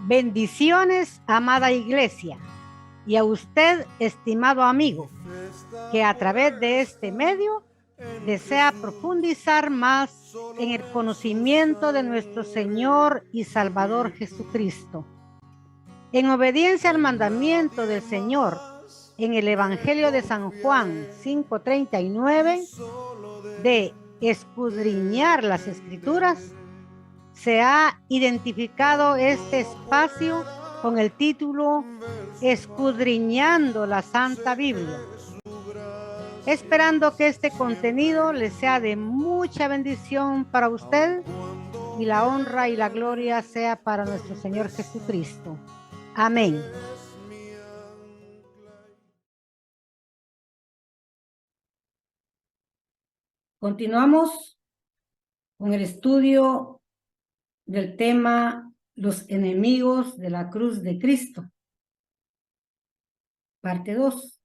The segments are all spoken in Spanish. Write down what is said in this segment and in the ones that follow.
Bendiciones, amada iglesia, y a usted, estimado amigo, que a través de este medio desea profundizar más en el conocimiento de nuestro Señor y Salvador Jesucristo. En obediencia al mandamiento del Señor en el Evangelio de San Juan 5:39, de escudriñar las Escrituras, se ha identificado este espacio con el título Escudriñando la Santa Biblia, esperando que este contenido le sea de mucha bendición para usted y la honra y la gloria sea para nuestro Señor Jesucristo. Amén. Continuamos con el estudio del tema Los enemigos de la cruz de Cristo, parte 2.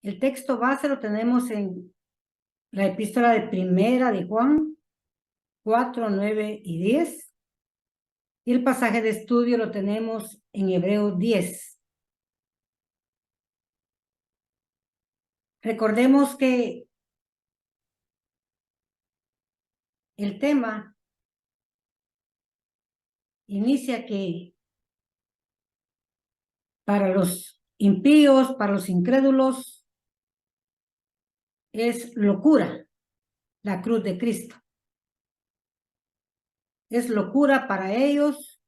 El texto base lo tenemos en la epístola de Primera de Juan 4, 9 y 10. Y el pasaje de estudio lo tenemos en Hebreos 10. Recordemos que el tema inicia que para los impíos, para los incrédulos, es locura la cruz de Cristo. Es locura para ellos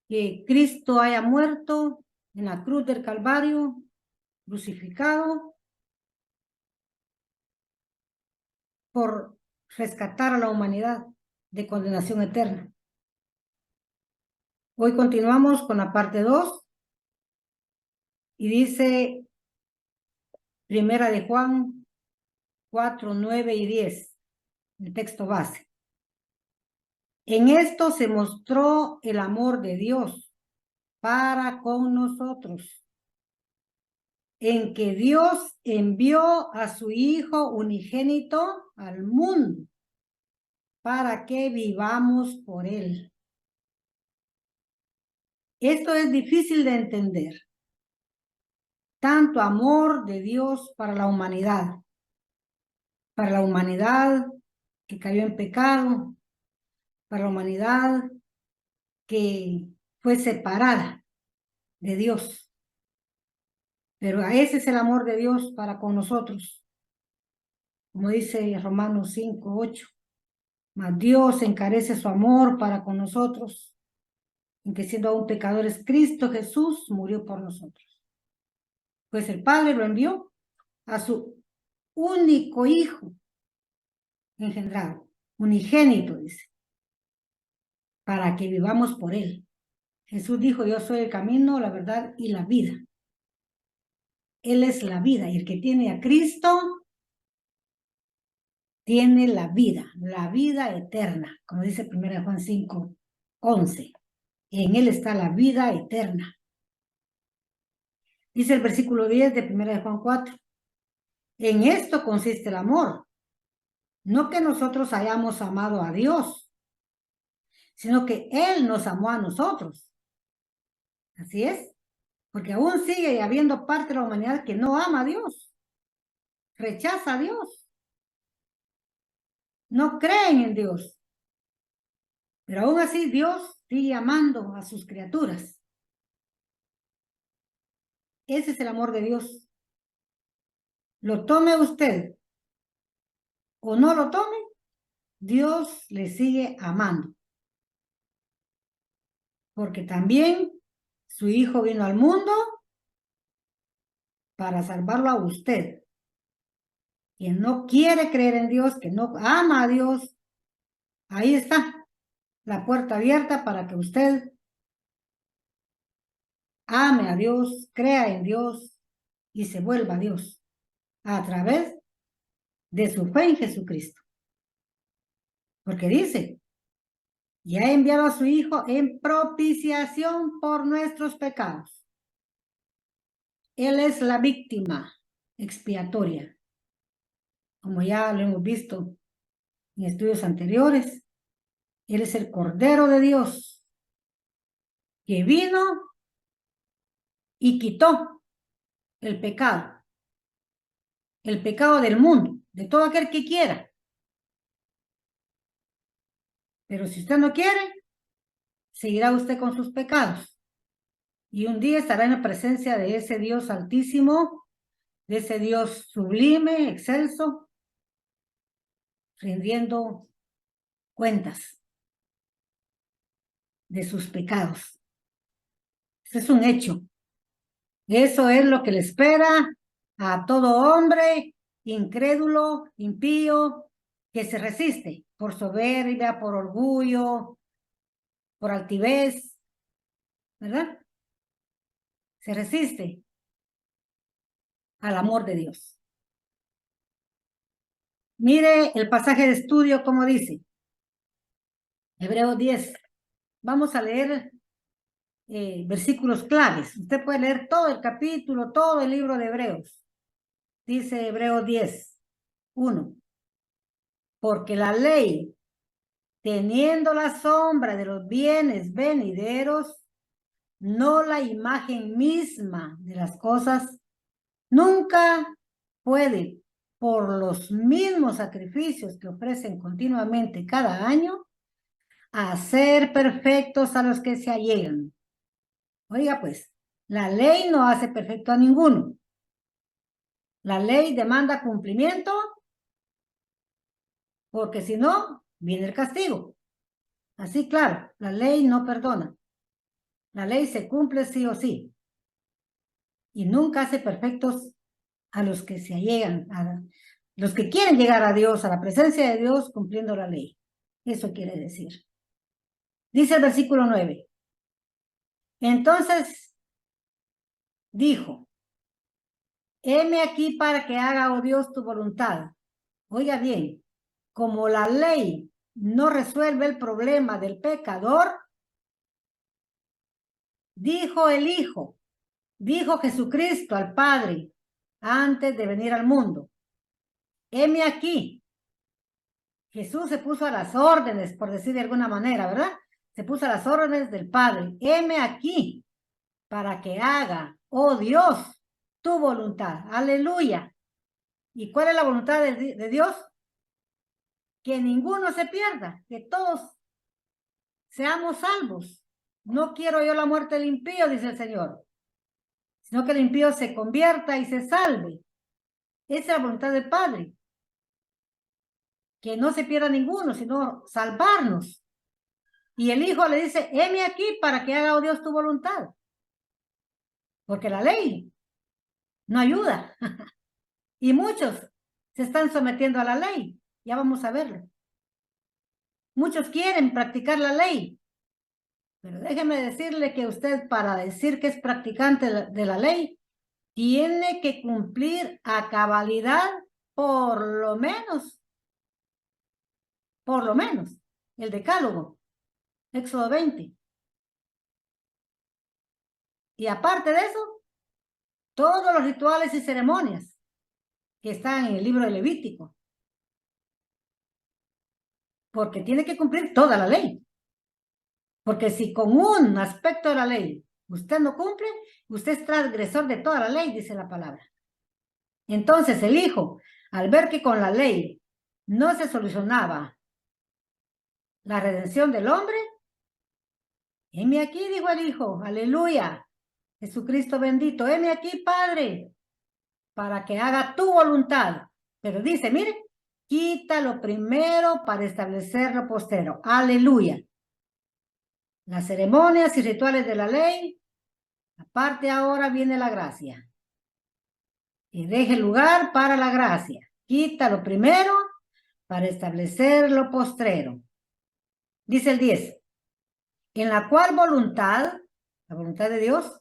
que Cristo haya muerto en la cruz del Calvario, crucificado, por rescatar a la humanidad de condenación eterna. Hoy continuamos con la parte 2 y dice Primera de Juan 4, 9 y 10, el texto base. En esto se mostró el amor de Dios para con nosotros, en que Dios envió a su Hijo unigénito al mundo para que vivamos por él. Esto es difícil de entender. Tanto amor de Dios para la humanidad que cayó en pecado, para la humanidad que fue separada de Dios. Pero ese es el amor de Dios para con nosotros. Como dice Romanos 5, 8. Mas Dios encarece su amor para con nosotros, en que siendo aún pecadores, Cristo Jesús murió por nosotros. Pues el Padre lo envió a su único Hijo engendrado, unigénito, dice, para que vivamos por él. Jesús dijo, yo soy el camino, la verdad y la vida. Él es la vida, y el que tiene a Cristo tiene la vida eterna, como dice 1 Juan 5, 11. En él está la vida eterna. Dice el versículo 10 de 1 Juan 4. En esto consiste el amor, no que nosotros hayamos amado a Dios, sino que Él nos amó a nosotros. Así es, porque aún sigue habiendo parte de la humanidad que no ama a Dios, rechaza a Dios, no creen en Dios. Pero aún así Dios sigue amando a sus criaturas. Ese es el amor de Dios. Lo tome usted o no lo tome, Dios le sigue amando. Porque también su Hijo vino al mundo para salvarlo a usted. Quien no quiere creer en Dios, que no ama a Dios, ahí está la puerta abierta para que usted ame a Dios, crea en Dios y se vuelva a Dios a través de su fe en Jesucristo. Porque dice, y ha enviado a su Hijo en propiciación por nuestros pecados. Él es la víctima expiatoria, como ya lo hemos visto en estudios anteriores. Él es el Cordero de Dios que vino y quitó el pecado del mundo, de todo aquel que quiera. Pero si usted no quiere, seguirá usted con sus pecados. Y un día estará en la presencia de ese Dios altísimo, de ese Dios sublime, excelso, rindiendo cuentas de sus pecados. Ese es un hecho. Eso es lo que le espera a todo hombre incrédulo, impío, que se resiste por soberbia, por orgullo, por altivez, ¿verdad? Se resiste al amor de Dios. Mire el pasaje de estudio como dice. Hebreos 10. Vamos a leer versículos claves. Usted puede leer todo el capítulo, todo el libro de Hebreos. Dice Hebreos 10, 1. Porque la ley, teniendo la sombra de los bienes venideros, no la imagen misma de las cosas, nunca puede, por los mismos sacrificios que ofrecen continuamente cada año, hacer perfectos a los que se allegan. Oiga, pues, la ley no hace perfecto a ninguno. La ley demanda cumplimiento, porque si no, viene el castigo. Así, claro, la ley no perdona. La ley se cumple sí o sí. Y nunca hace perfectos a los que se allegan, a los que quieren llegar a Dios, a la presencia de Dios, cumpliendo la ley. Eso quiere decir. Dice el versículo 9. Entonces dijo, heme aquí para que haga, oh Dios, tu voluntad. Oiga bien, como la ley no resuelve el problema del pecador, dijo el Hijo, dijo Jesucristo al Padre antes de venir al mundo. Heme aquí. Jesús se puso a las órdenes, por decir de alguna manera, ¿verdad? Se puso a las órdenes del Padre. Heme aquí para que haga, oh Dios, tu voluntad. Aleluya. ¿Y cuál es la voluntad de Dios? Que ninguno se pierda, que todos seamos salvos. No quiero yo la muerte del impío, dice el Señor, sino que el impío se convierta y se salve. Esa es la voluntad del Padre. Que no se pierda ninguno, sino salvarnos. Y el Hijo le dice, heme aquí para que haga, oh Dios, tu voluntad. Porque la ley no ayuda. Y muchos se están sometiendo a la ley. Ya vamos a verlo. Muchos quieren practicar la ley. Pero déjeme decirle que usted, para decir que es practicante de la ley, tiene que cumplir a cabalidad por lo menos, el decálogo, Éxodo 20. Y aparte de eso, todos los rituales y ceremonias que están en el libro de Levítico. Porque tiene que cumplir toda la ley. Porque si con un aspecto de la ley usted no cumple, usted es transgresor de toda la ley, dice la palabra. Entonces el Hijo, al ver que con la ley no se solucionaba la redención del hombre, heme aquí, dijo el Hijo, aleluya, Jesucristo bendito, heme aquí, Padre, para que haga tu voluntad. Pero dice, mire, quita lo primero para establecer lo postero, aleluya. Las ceremonias y rituales de la ley, aparte ahora viene la gracia. Y deje lugar para la gracia. Quita lo primero para establecer lo postrero. Dice el 10. En la cual voluntad, la voluntad de Dios,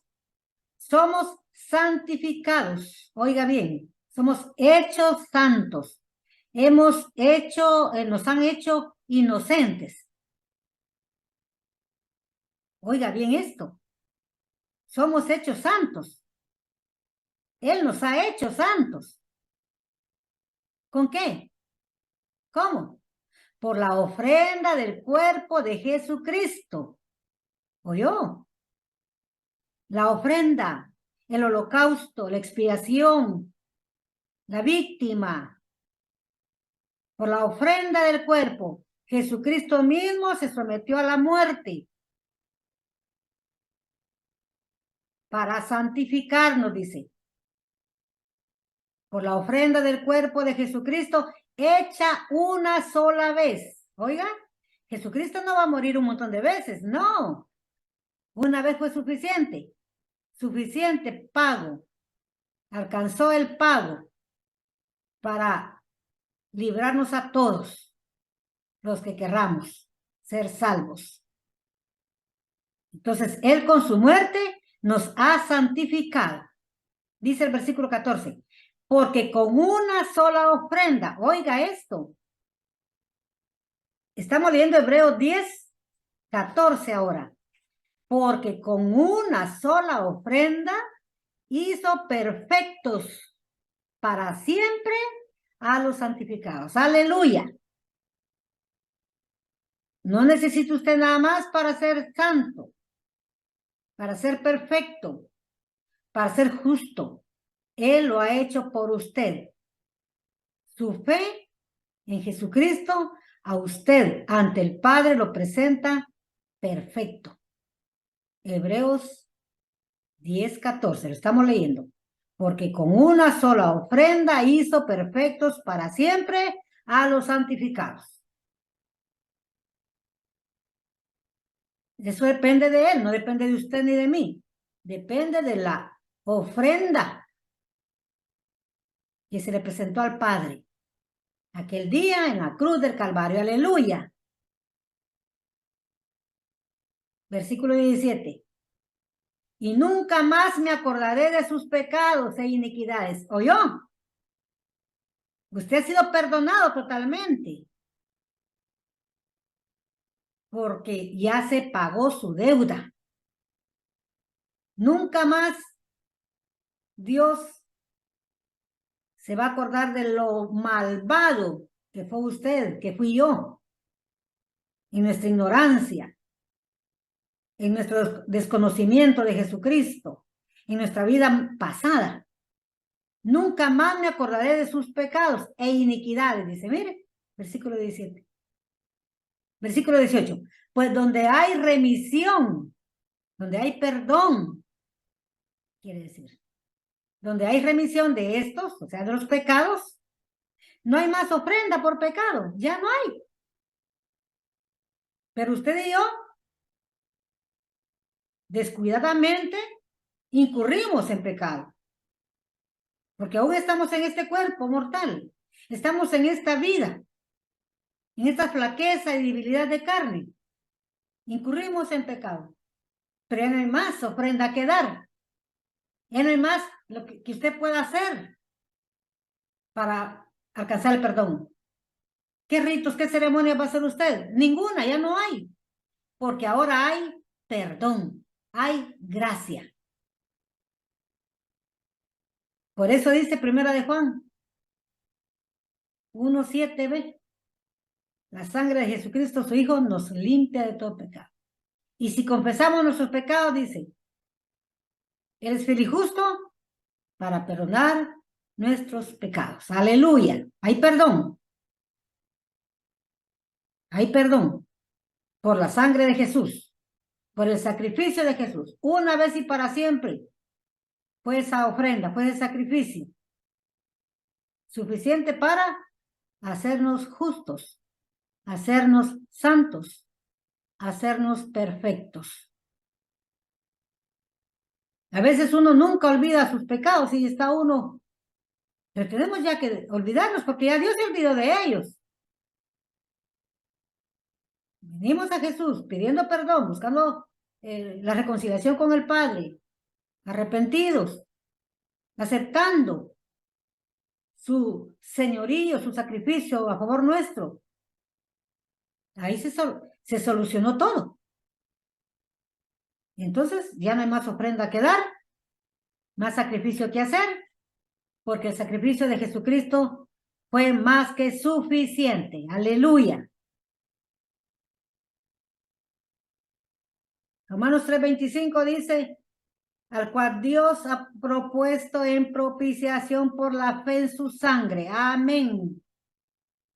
somos santificados. Oiga bien, somos hechos santos. Nos han hecho inocentes. Oiga bien esto. Somos hechos santos. Él nos ha hecho santos. ¿Con qué? ¿Cómo? por la ofrenda del cuerpo de Jesucristo. ¿Oyó? La ofrenda, el holocausto, la expiación, la víctima, por la ofrenda del cuerpo. Jesucristo mismo se sometió a la muerte para santificarnos, dice. Por la ofrenda del cuerpo de Jesucristo, hecha una sola vez. Oiga, Jesucristo no va a morir un montón de veces, no. Una vez fue suficiente. Suficiente pago. Alcanzó el pago para librarnos a todos los que querramos ser salvos. Entonces, Él con su muerte nos ha santificado. Dice el versículo 14, porque con una sola ofrenda, oiga esto, estamos leyendo Hebreos 10, 14 ahora, porque con una sola ofrenda hizo perfectos para siempre a los santificados. Aleluya. No necesita usted nada más para ser santo, para ser perfecto, para ser justo. Él lo ha hecho por usted. Su fe en Jesucristo a usted ante el Padre lo presenta perfecto. Hebreos 10, 14, lo estamos leyendo. Porque con una sola ofrenda hizo perfectos para siempre a los santificados. Eso depende de Él, no depende de usted ni de mí. Depende de la ofrenda que se le presentó al Padre aquel día en la cruz del Calvario. Aleluya. Versículo 17. Y nunca más me acordaré de sus pecados e iniquidades. ¿Oyó? Usted ha sido perdonado totalmente. Porque ya se pagó su deuda. Nunca más Dios se va a acordar de lo malvado que fue usted, que fui yo, en nuestra ignorancia, en nuestro desconocimiento de Jesucristo, en nuestra vida pasada. Nunca más me acordaré de sus pecados e iniquidades, dice, mire, versículo 17. Versículo 18, pues donde hay remisión, donde hay perdón, quiere decir, donde hay remisión de estos, o sea, de los pecados, no hay más ofrenda por pecado, ya no hay. Pero usted y yo, descuidadamente, incurrimos en pecado. Porque aún estamos en este cuerpo mortal, estamos en esta vida, en esta flaqueza y debilidad de carne. Incurrimos en pecado. Pero ya no hay más ofrenda que dar. Ya no hay más lo que usted pueda hacer para alcanzar el perdón. ¿Qué ritos, qué ceremonias va a hacer usted? Ninguna, ya no hay. Porque ahora hay perdón, hay gracia. Por eso dice Primera de Juan 1:7b. La sangre de Jesucristo, su Hijo, nos limpia de todo pecado. Y si confesamos nuestros pecados, dice, Él es fiel y justo para perdonar nuestros pecados. Aleluya. Hay perdón. Hay perdón por la sangre de Jesús, por el sacrificio de Jesús. Una vez y para siempre fue esa ofrenda, fue ese sacrificio. Suficiente para hacernos justos, hacernos santos, hacernos perfectos. A veces uno nunca olvida sus pecados y está uno, pero tenemos ya que olvidarnos porque ya Dios se olvidó de ellos. Venimos a Jesús pidiendo perdón, buscando la reconciliación con el Padre, arrepentidos, aceptando su señorío, su sacrificio a favor nuestro. Ahí se solucionó todo. Y entonces ya no hay más ofrenda que dar, más sacrificio que hacer, porque el sacrificio de Jesucristo fue más que suficiente. Aleluya. Romanos 3:25 dice, al cual Dios ha propuesto en propiciación por la fe en su sangre. Amén.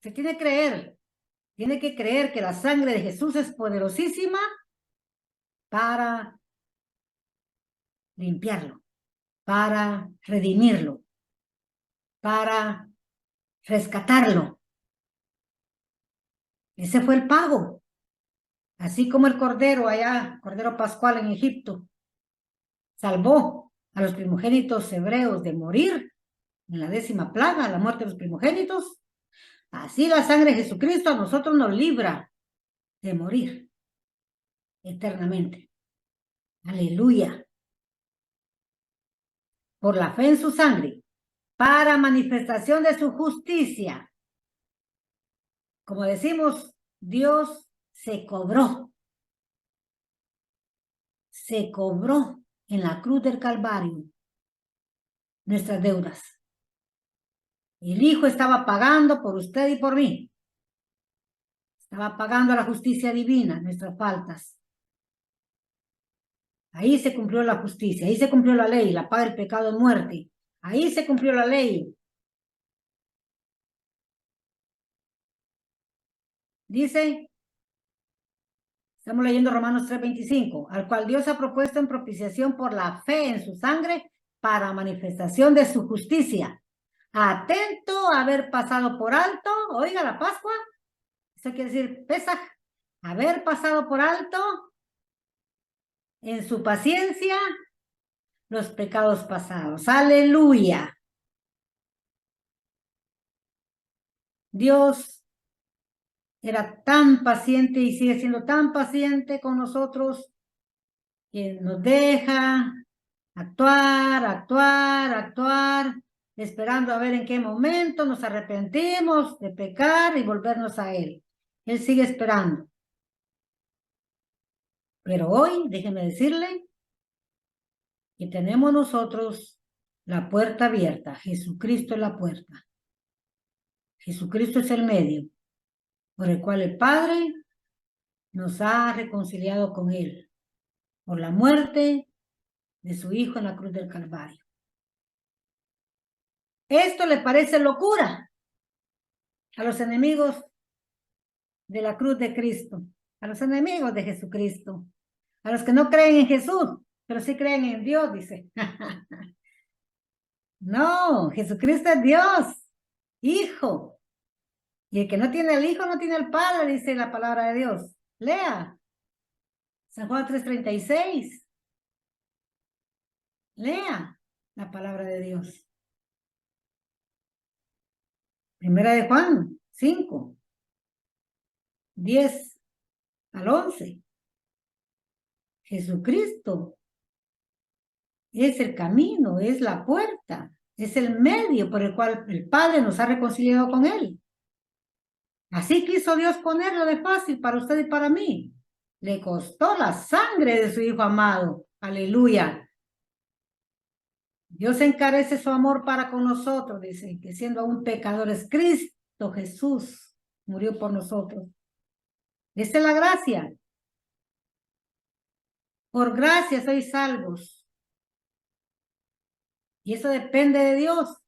Se tiene que creer que la sangre de Jesús es poderosísima para limpiarlo, para redimirlo, para rescatarlo. Ese fue el pago. Así como el cordero allá, cordero pascual en Egipto, salvó a los primogénitos hebreos de morir en la 10ª plaga, la muerte de los primogénitos. Así la sangre de Jesucristo a nosotros nos libra de morir eternamente. Aleluya. Por la fe en su sangre, para manifestación de su justicia. Como decimos, Dios se cobró en la cruz del Calvario nuestras deudas. El Hijo estaba pagando por usted y por mí. Estaba pagando la justicia divina, nuestras faltas. Ahí se cumplió la justicia, ahí se cumplió la ley, la paga del pecado es muerte. Ahí se cumplió la ley. Dice, estamos leyendo Romanos 3:25, al cual Dios ha propuesto en propiciación por la fe en su sangre para manifestación de su justicia. Atento a haber pasado por alto, oiga, la Pascua, eso quiere decir Pesaj, haber pasado por alto en su paciencia los pecados pasados. Aleluya. Dios era tan paciente y sigue siendo tan paciente con nosotros que nos deja actuar, esperando a ver en qué momento nos arrepentimos de pecar y volvernos a Él. Él sigue esperando. Pero hoy, déjeme decirle que tenemos nosotros la puerta abierta. Jesucristo es la puerta. Jesucristo es el medio por el cual el Padre nos ha reconciliado con Él por la muerte de su Hijo en la cruz del Calvario. Esto le parece locura a los enemigos de la cruz de Cristo, a los enemigos de Jesucristo, a los que no creen en Jesús, pero sí creen en Dios, dice. No, Jesucristo es Dios, Hijo. Y el que no tiene al Hijo no tiene al Padre, dice la palabra de Dios. Lea. San Juan 3:36. Lea la palabra de Dios. Primera de Juan 5, 10 al 11. Jesucristo es el camino, es la puerta, es el medio por el cual el Padre nos ha reconciliado con Él. Así quiso Dios ponerlo de fácil para usted y para mí. Le costó la sangre de su Hijo amado. Aleluya. Dios encarece su amor para con nosotros, dice, que siendo aún pecadores, Cristo Jesús murió por nosotros. Esa es la gracia. Por gracia sois salvos. Y eso depende de Dios.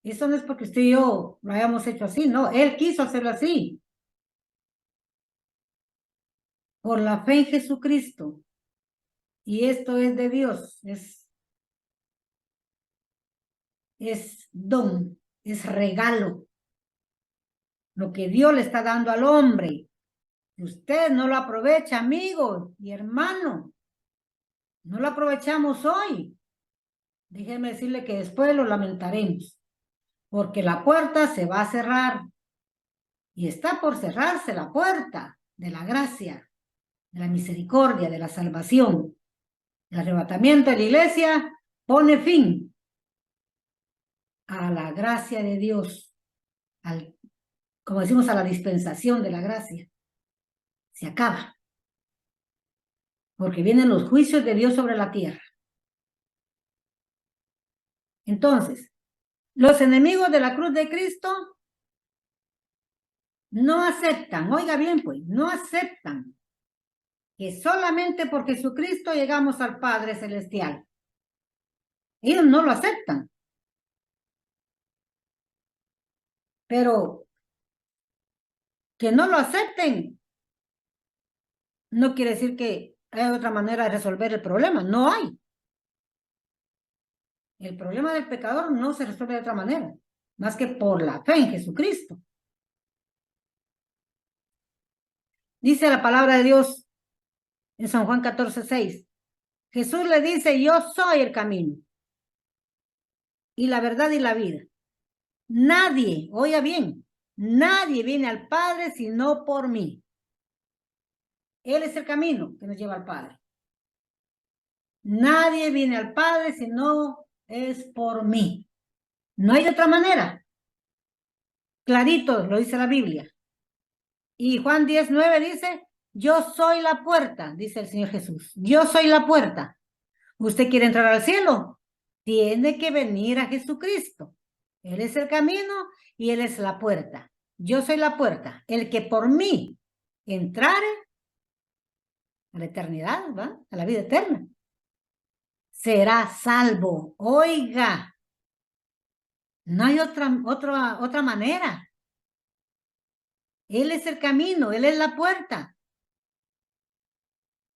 Eso no es porque usted y yo lo hayamos hecho así, no. Él quiso hacerlo así. Por la fe en Jesucristo. Y esto es de Dios. Es don, es regalo. Lo que Dios le está dando al hombre. Si usted no lo aprovecha, amigo y hermano, no lo aprovechamos hoy. Déjeme decirle que después lo lamentaremos, porque la puerta se va a cerrar y está por cerrarse la puerta de la gracia, de la misericordia, de la salvación. El arrebatamiento de la iglesia pone fin a la gracia de Dios, como decimos, a la dispensación de la gracia. Se acaba, porque vienen los juicios de Dios sobre la tierra. Entonces, los enemigos de la cruz de Cristo no aceptan, oiga bien pues, no aceptan que solamente por Jesucristo llegamos al Padre Celestial. Ellos no lo aceptan. Pero que no lo acepten no quiere decir que hay otra manera de resolver el problema. No hay. El problema del pecador no se resuelve de otra manera, más que por la fe en Jesucristo. Dice la palabra de Dios en San Juan 14:6. Jesús le dice, yo soy el camino y la verdad y la vida. Nadie, oiga bien, nadie viene al Padre sino por mí. Él es el camino que nos lleva al Padre. Nadie viene al Padre si no es por mí. No hay otra manera. Clarito lo dice la Biblia. Y Juan 10:9 dice, yo soy la puerta, dice el Señor Jesús. Yo soy la puerta. ¿Usted quiere entrar al cielo? Tiene que venir a Jesucristo. Él es el camino y Él es la puerta. Yo soy la puerta. El que por mí entrare a la eternidad, ¿va? A la vida eterna, será salvo. Oiga, no hay otra manera. Él es el camino, Él es la puerta.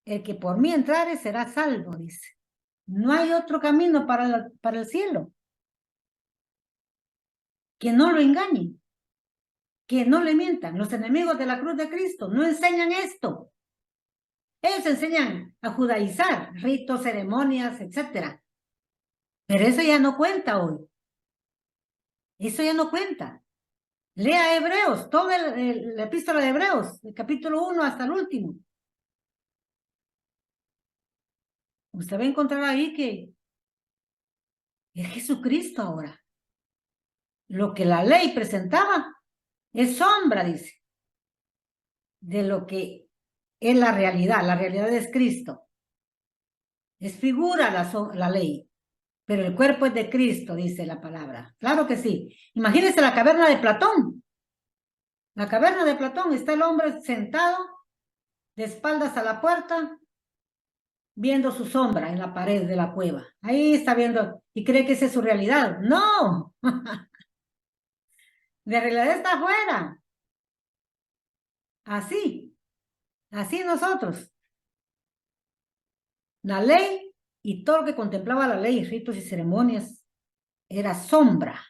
El que por mí entrare será salvo, dice. No hay otro camino para el cielo. Que no lo engañen. Que no le mientan. Los enemigos de la cruz de Cristo no enseñan esto. Ellos enseñan a judaizar, ritos, ceremonias, etc. Pero eso ya no cuenta hoy. Eso ya no cuenta. Lea Hebreos, toda la epístola de Hebreos, el capítulo 1 hasta el último. Usted va a encontrar ahí que es Jesucristo ahora. Lo que la ley presentaba es sombra, dice, de lo que es la realidad. La realidad es Cristo. Es figura la ley, pero el cuerpo es de Cristo, dice la palabra. Claro que sí. Imagínense la caverna de Platón. La caverna de Platón, está el hombre sentado de espaldas a la puerta, viendo su sombra en la pared de la cueva. Ahí está viendo y cree que esa es su realidad. ¡No! La realidad está afuera. Así nosotros. La ley y todo lo que contemplaba la ley, ritos y ceremonias, era sombra.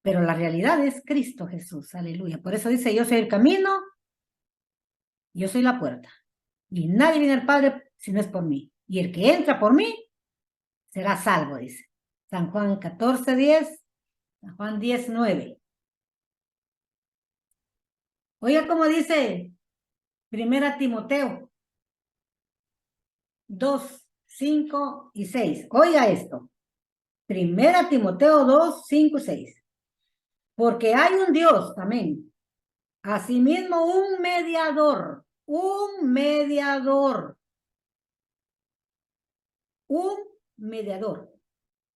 Pero la realidad es Cristo Jesús, aleluya. Por eso dice, yo soy el camino, yo soy la puerta. Y nadie viene al Padre si no es por mí. Y el que entra por mí, será salvo, dice. San Juan 14:10, San Juan 10:9. Oiga cómo dice 1 Timoteo 2:5-6. Oiga esto. 1 Timoteo 2:5-6. Porque hay un Dios, amén. Asimismo un mediador. Un mediador.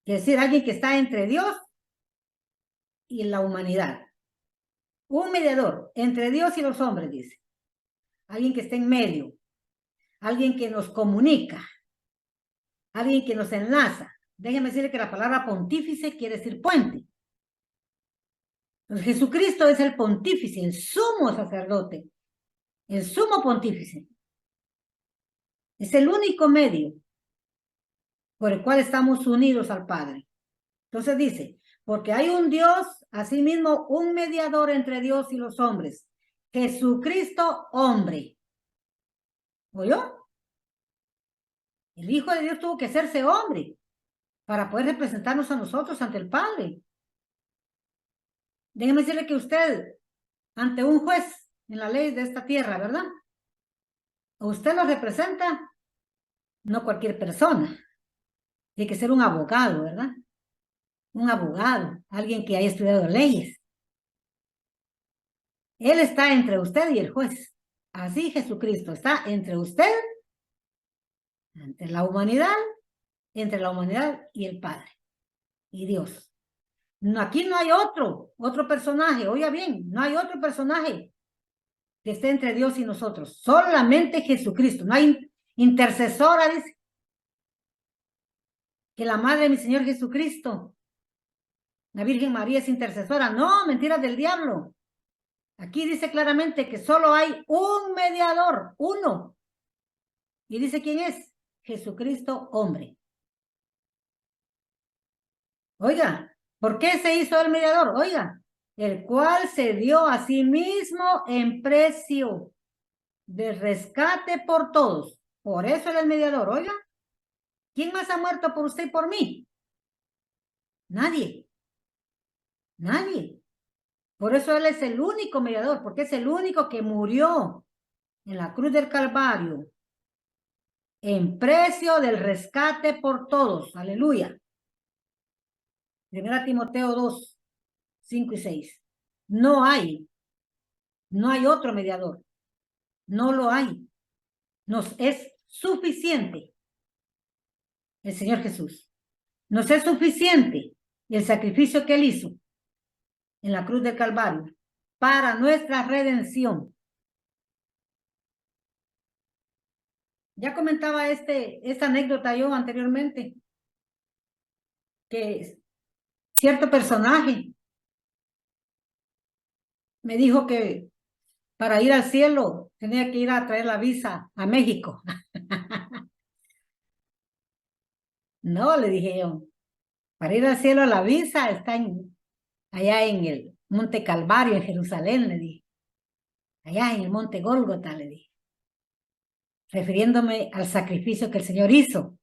Es decir, alguien que está entre Dios y la humanidad. Un mediador entre Dios y los hombres, dice. Alguien que está en medio. Alguien que nos comunica. Alguien que nos enlaza. Déjeme decirle que la palabra pontífice quiere decir puente. Entonces, Jesucristo es el pontífice, el sumo sacerdote, el sumo pontífice. Es el único medio por el cual estamos unidos al Padre. Entonces dice, porque hay un Dios, asimismo un mediador entre Dios y los hombres, Jesucristo hombre. ¿Oyó? El Hijo de Dios tuvo que hacerse hombre para poder representarnos a nosotros ante el Padre. Déjeme decirle que usted, ante un juez en la ley de esta tierra, ¿verdad? Usted lo representa, no cualquier persona. Tiene que ser un abogado, ¿verdad? Un abogado, alguien que haya estudiado leyes. Él está entre usted y el juez. Así Jesucristo está entre usted, entre la humanidad y el Padre y Dios. No, aquí no hay otro personaje, oiga bien, no hay otro personaje que esté entre Dios y nosotros. Solamente Jesucristo. No hay intercesora, dice. Que la madre de mi Señor Jesucristo, la Virgen María, es intercesora. No, mentiras del diablo. Aquí dice claramente que solo hay un mediador, uno. Y dice quién es. Jesucristo, hombre. Oiga, ¿por qué se hizo el mediador? Oiga, el cual se dio a sí mismo en precio de rescate por todos. Por eso él es el mediador. Oiga, ¿quién más ha muerto por usted y por mí? Nadie. Nadie. Por eso él es el único mediador, porque es el único que murió en la cruz del Calvario en precio del rescate por todos. Aleluya. Primera Timoteo 2, 5 y 6. No hay otro mediador. No lo hay. Nos es suficiente el Señor Jesús. Nos es suficiente el sacrificio que él hizo en la cruz del Calvario para nuestra redención. Ya comentaba esta anécdota yo anteriormente, que cierto personaje me dijo que para ir al cielo tenía que ir a traer la visa a México. No, le dije yo, para ir al cielo la visa está allá en el Monte Calvario, en Jerusalén, le dije. Allá en el Monte Gólgota, le dije. Refiriéndome al sacrificio que el Señor hizo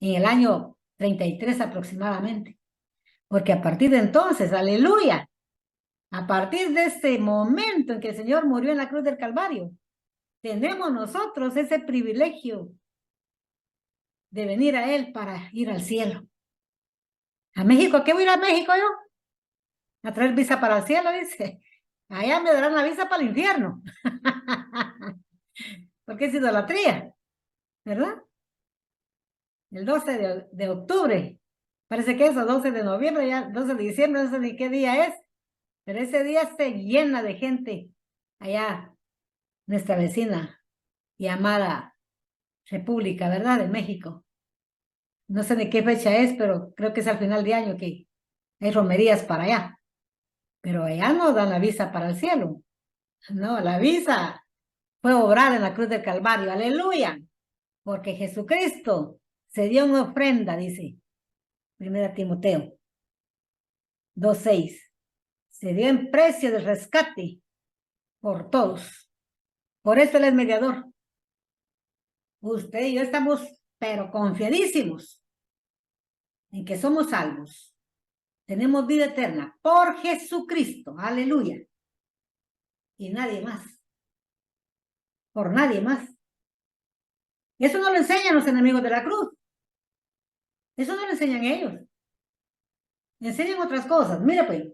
en el año 33 aproximadamente. Porque a partir de entonces, aleluya, a partir de ese momento en que el Señor murió en la cruz del Calvario, tenemos nosotros ese privilegio de venir a Él para ir al cielo. ¿A México? ¿A qué voy a ir a México yo? A traer visa para el cielo, dice. Allá me darán la visa para el infierno. Porque es idolatría, ¿verdad? El 12 de octubre. Parece que es el 12 de noviembre, ya 12 de diciembre, no sé ni qué día es. Pero ese día se llena de gente allá, nuestra vecina y amada República, ¿verdad? De México. No sé de qué fecha es, pero creo que es al final de año que hay romerías para allá. Pero allá no dan la visa para el cielo. No, la visa fue obrada en la cruz del Calvario. Aleluya. Porque Jesucristo se dio una ofrenda, dice Primera Timoteo 2:6. Se dio en precio de rescate por todos. Por eso él es mediador. Usted y yo estamos, pero confiadísimos en que somos salvos. Tenemos vida eterna por Jesucristo. Aleluya. Y nadie más. Por nadie más. Eso no lo enseñan los enemigos de la cruz. Eso no lo enseñan ellos. Enseñan otras cosas. Mira pues.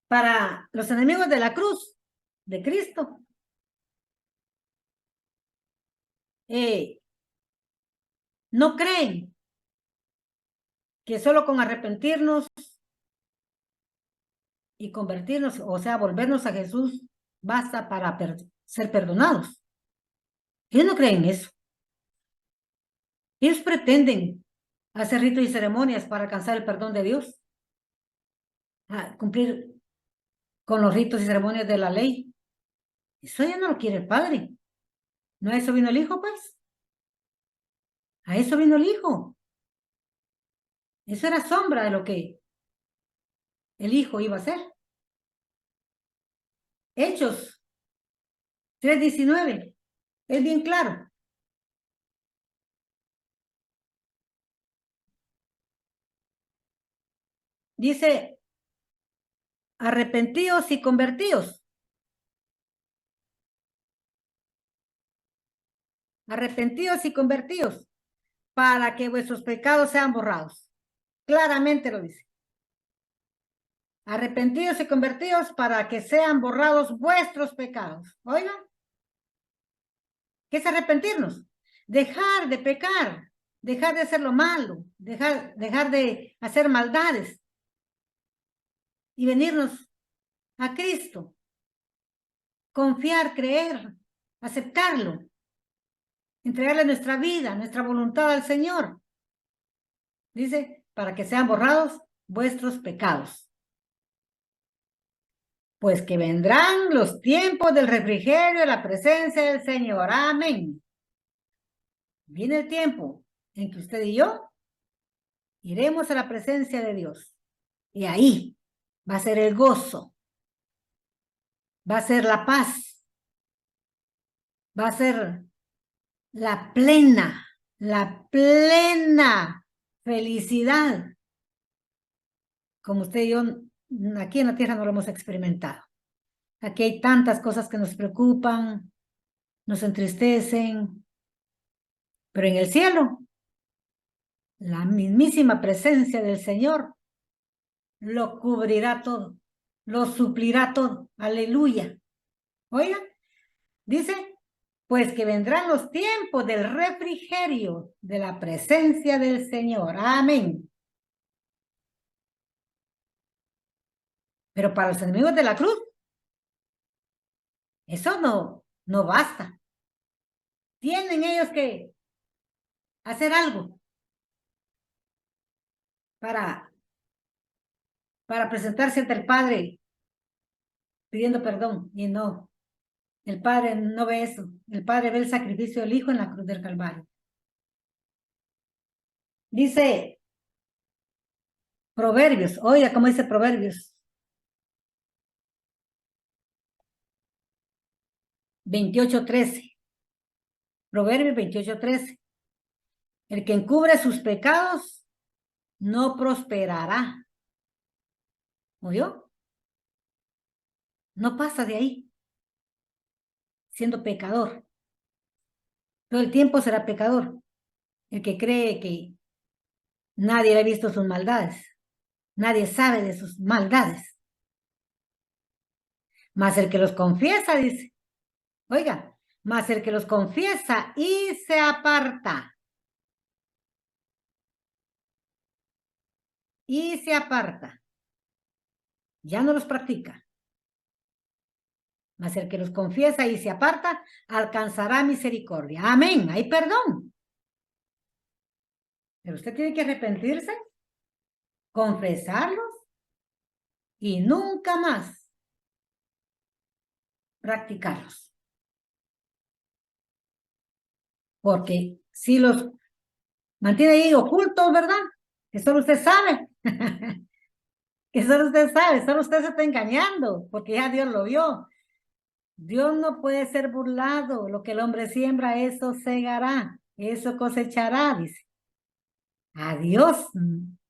Para los enemigos de la cruz, de Cristo, no creen que solo con arrepentirnos y convertirnos, o sea, volvernos a Jesús, basta para ser perdonados. Ellos no creen eso. Ellos pretenden hacer ritos y ceremonias para alcanzar el perdón de Dios, cumplir con los ritos y ceremonias de la ley. Eso ya no lo quiere el Padre. ¿No a eso vino el Hijo, pues? A eso vino el Hijo. Eso era sombra de lo que el Hijo iba a hacer. Hechos 3:19. Es bien claro. Dice, arrepentíos y convertíos. Arrepentíos y convertíos para que vuestros pecados sean borrados. Claramente lo dice. Arrepentíos y convertíos para que sean borrados vuestros pecados. Oigan, ¿qué es arrepentirnos? Dejar de pecar, dejar de hacer lo malo, dejar de hacer maldades y venirnos a Cristo confiar, creer, aceptarlo, entregarle nuestra vida, nuestra voluntad al Señor. Dice, para que sean borrados vuestros pecados. Pues que vendrán los tiempos del refrigerio de la presencia del Señor. Amén. Viene el tiempo en que usted y yo iremos a la presencia de Dios. Y ahí va a ser el gozo. Va a ser la paz. Va a ser la plena felicidad. Como usted y yo aquí en la tierra no lo hemos experimentado. Aquí hay tantas cosas que nos preocupan, nos entristecen, pero en el cielo, la mismísima presencia del Señor lo cubrirá todo, lo suplirá todo. Aleluya. Oigan, dice, pues que vendrán los tiempos del refrigerio de la presencia del Señor. Amén. Pero para los enemigos de la cruz, eso no basta. Tienen ellos que hacer algo para presentarse ante el Padre pidiendo perdón. Y no, el Padre no ve eso. El Padre ve el sacrificio del Hijo en la cruz del Calvario. Dice Proverbios, oiga cómo dice Proverbios 28:13. Proverbios 28:13. El que encubre sus pecados no prosperará. ¿Oyó? No pasa de ahí, siendo pecador. Todo el tiempo será pecador. El que cree que nadie le ha visto sus maldades. Nadie sabe de sus maldades. Mas el que los confiesa, dice, oiga, mas el que los confiesa y se aparta. Y se aparta. Ya no los practica. Mas el que los confiesa y se aparta, alcanzará misericordia. Amén. Hay perdón. Pero usted tiene que arrepentirse, confesarlos y nunca más practicarlos. Porque si los mantiene ahí ocultos, ¿verdad? Que solo usted sabe. Que solo usted sabe, solo usted se está engañando, porque ya Dios lo vio. Dios no puede ser burlado. Lo que el hombre siembra, eso segará, eso cosechará, dice. A Dios.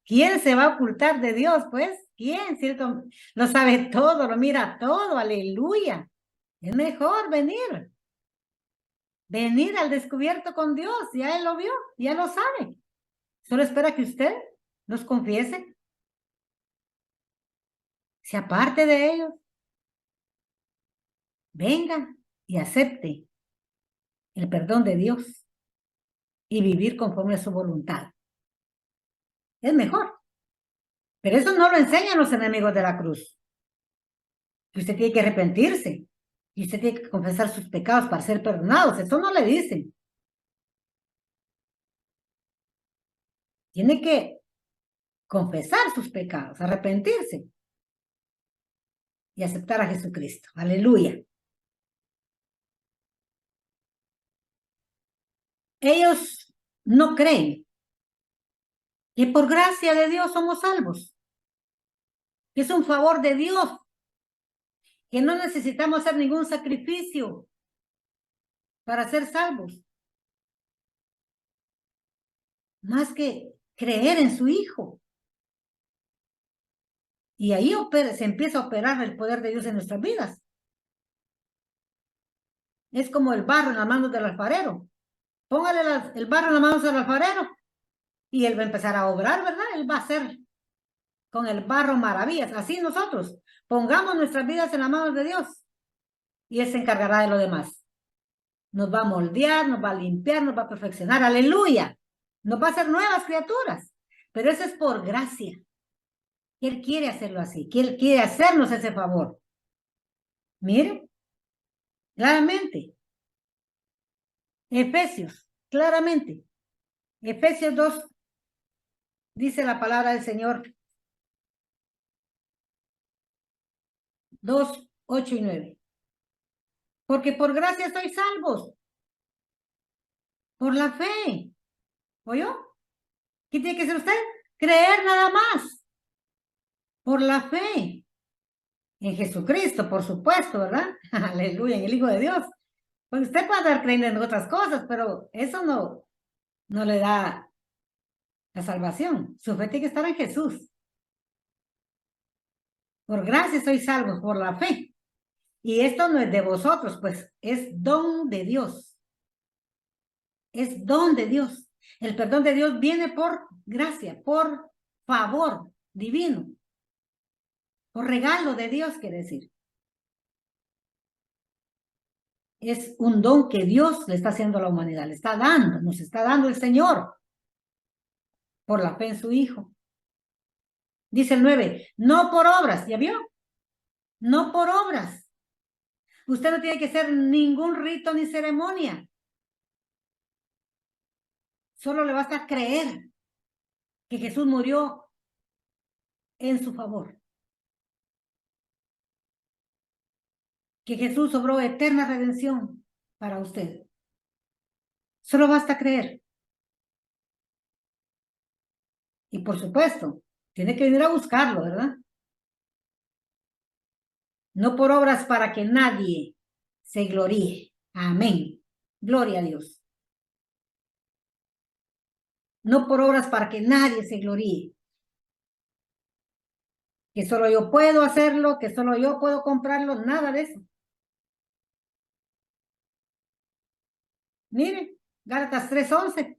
¿Quién se va a ocultar de Dios, pues? ¿Quién? Si Él lo sabe todo, lo mira todo, aleluya. Es mejor venir. Venir al descubierto con Dios, ya Él lo vio, ya lo sabe. Solo espera que usted nos confiese, se aparte de ellos, venga y acepte el perdón de Dios y vivir conforme a su voluntad. Es mejor. Pero eso no lo enseñan los enemigos de la cruz. Que usted tiene que arrepentirse y usted tiene que confesar sus pecados para ser perdonados. Eso no le dicen. Tiene que confesar sus pecados, arrepentirse y aceptar a Jesucristo. Aleluya. Ellos no creen que por gracia de Dios somos salvos, que es un favor de Dios, que no necesitamos hacer ningún sacrificio para ser salvos, más que creer en su Hijo. Y ahí se empieza a operar el poder de Dios en nuestras vidas. Es como el barro en las manos del alfarero. Póngale el barro en las manos del alfarero y él va a empezar a obrar, ¿verdad? Él va a hacer con el barro maravillas. Así nosotros pongamos nuestras vidas en las manos de Dios y Él se encargará de lo demás. Nos va a moldear, nos va a limpiar, nos va a perfeccionar. Aleluya. Nos va a hacer nuevas criaturas. Pero eso es por gracia. Él quiere hacerlo así. Que Él quiere hacernos ese favor. Mire, Claramente. Efesios, claramente. Efesios 2, dice la palabra del Señor. 2, 8 y 9. Porque por gracia sois salvos. Por la fe. ¿Oyó? ¿Qué tiene que hacer usted? Creer nada más. Por la fe. En Jesucristo, por supuesto, ¿verdad? Aleluya, en el Hijo de Dios. Pues usted puede estar creyendo en otras cosas, pero eso no le da la salvación. Su fe tiene que estar en Jesús. Por gracia sois salvos, por la fe. Y esto no es de vosotros, pues es don de Dios. Es don de Dios. El perdón de Dios viene por gracia, por favor divino, por regalo de Dios, quiere decir. Es un don que Dios le está haciendo a la humanidad, le está dando, nos está dando el Señor por la fe en su Hijo. Dice el 9, no por obras, ¿ya vio? No por obras. Usted no tiene que hacer ningún rito ni ceremonia. Solo le basta creer que Jesús murió en su favor. Que Jesús obró eterna redención para usted. Solo basta creer. Y por supuesto, tiene que venir a buscarlo, ¿verdad? No por obras para que nadie se gloríe. Amén. Gloria a Dios. No por obras para que nadie se gloríe. Que solo yo puedo hacerlo, que solo yo puedo comprarlo, nada de eso. Mire, Gálatas 3:11.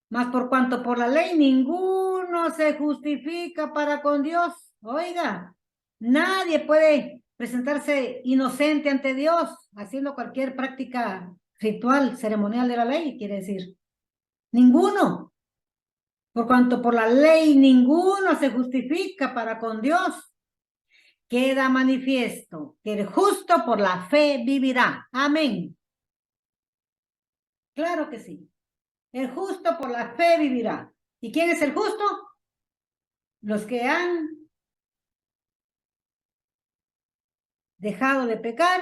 Mas por cuanto por la ley ninguno se justifica para con Dios. Oiga, nadie puede presentarse inocente ante Dios haciendo cualquier práctica ritual, ceremonial de la ley, quiere decir. Ninguno. Por cuanto por la ley ninguno se justifica para con Dios, queda manifiesto que el justo por la fe vivirá. Amén. Claro que sí. El justo por la fe vivirá. ¿Y quién es el justo? Los que han dejado de pecar,